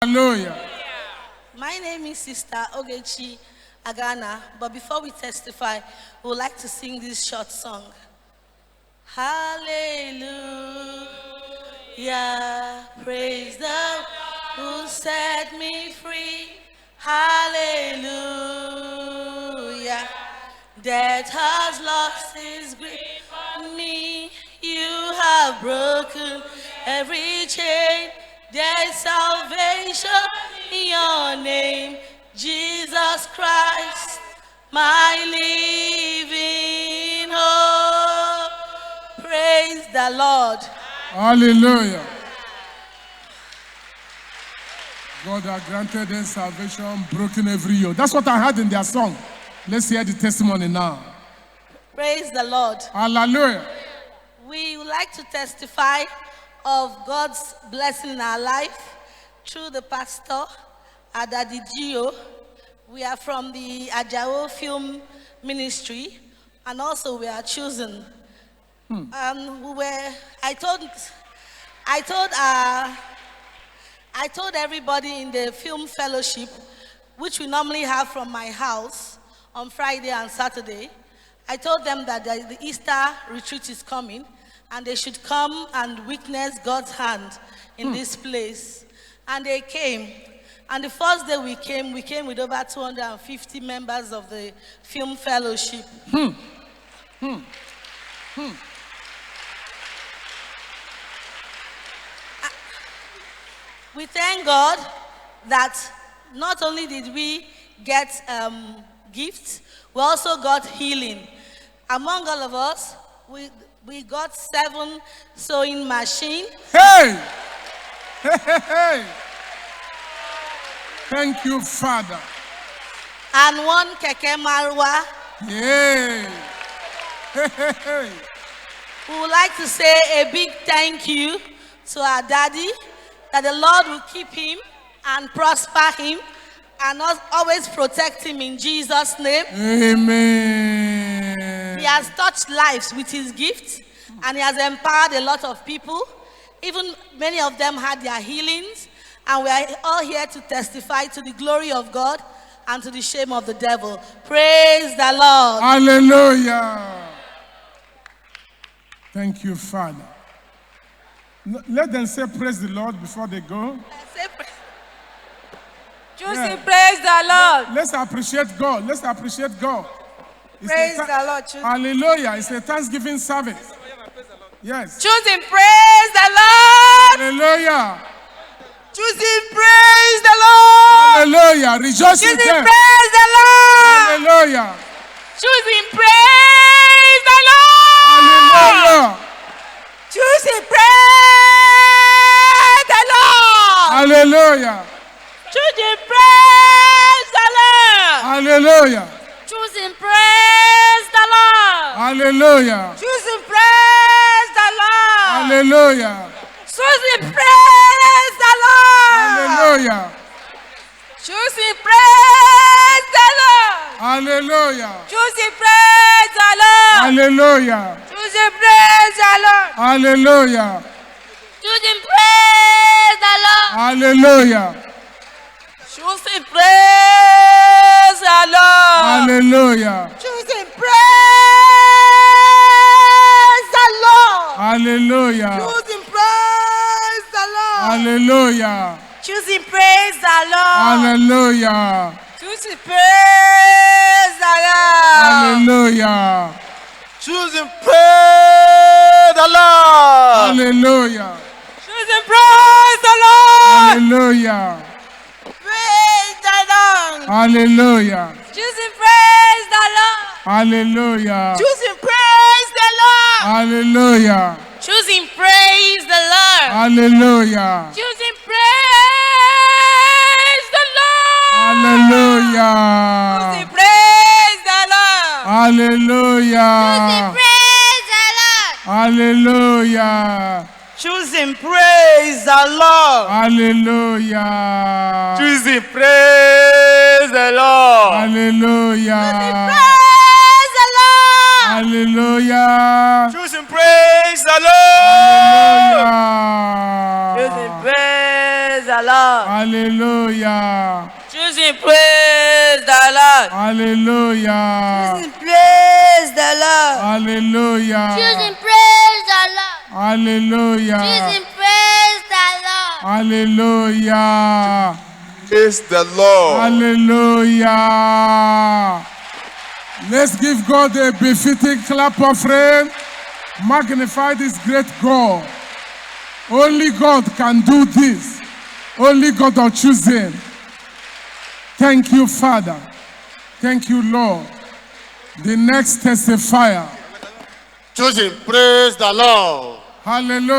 Hallelujah. My name is Sister Ogechi Agana, but before we testify, we would like to sing this short song. Hallelujah, praise the who set me free. Hallelujah, death has lost its grip on me. You have broken every chain. There's salvation in your name, Jesus Christ, my living hope. Praise the Lord. Hallelujah. God has granted them salvation, broken every yoke. That's what I heard in their song. Let's hear the testimony now. Praise the Lord. Hallelujah. We would like to testify of God's blessing in our life through the pastor, Ajao. We are from the Ajao film ministry, and also we are chosen. I told everybody in the film fellowship, which we normally have from my house on Friday and Saturday. I told them that the Easter retreat is coming, and they should come and witness God's hand in this place. And they came. And the first day we came with over 250 members of the film fellowship. We thank God that not only did we get gifts, we also got healing. Among all of us, we got 7 sewing machines. Hey! Hey! Thank you, Father. And 1 keke marwa. Yay! Hey! We would like to say a big thank you to our daddy, that the Lord will keep him and prosper him and always protect him in Jesus' name. Amen. He has touched lives with his gifts, and he has empowered a lot of people. Even many of them had their healings, and we are all here to testify to the glory of God and to the shame of the devil. Praise the Lord. Hallelujah. Thank you, Father. Let them say praise the Lord before they go. Choosing praise the Lord. Let's appreciate God. Let's appreciate God. Praise the Lord. Hallelujah. It's a Thanksgiving service. Yes. Choosing praise the Lord. Hallelujah. Choosing praise the Lord. Hallelujah. Rejoice in Choosing them. praise the Lord. Hallelujah. Choosing praise the Lord. Hallelujah. Choosing praise the Lord. Hallelujah. Choosing praise the Lord. Hallelujah. Choosing praise the Lord. Hallelujah. Choosing praise the Lord. Hallelujah. Choosing praise the Lord. Hallelujah. Choosing praise the Lord. Hallelujah. Choosing praise the Lord. Hallelujah. Choosing praise the Lord. Hallelujah. Choosing praise the Lord. Hallelujah. Choosing praise the Lord. Hallelujah. Choosing praise the Lord. Hallelujah. Choosing praise the Lord. Hallelujah. Choosing praise the Lord. Hallelujah. Choosing praise the Lord. Hallelujah. Choosing praise the Lord. Hallelujah. Choosing praise the Lord. Hallelujah. Praise the Lord. Hallelujah. Choosing praise the Lord. Hallelujah. Choosing praise the Lord. Hallelujah. Choosing praise the Lord. Hallelujah. Choosing praise the Lord. Hallelujah. Choosing praise the Lord. Hallelujah. Praise the Lord. Hallelujah. Choosing praise the Lord. Hallelujah. Choosing praise the Lord. Hallelujah. Praise the Lord. Hallelujah. Choosing praise the Lord. Hallelujah. Choosing praise the the Lord. Hallelujah. Choosing praise the Lord. Hallelujah. Choosing praise the Lord. Hallelujah. Choosing praise the Lord. Hallelujah. Choosing praise the Lord. Hallelujah. Praise the Lord. Hallelujah. Let's give God a befitting clap offering. Magnify this great God. Only God can do this. Only God will choose him. Thank you, Father. Thank you, Lord. The next testifier. Choosing praise the Lord. Hallelujah.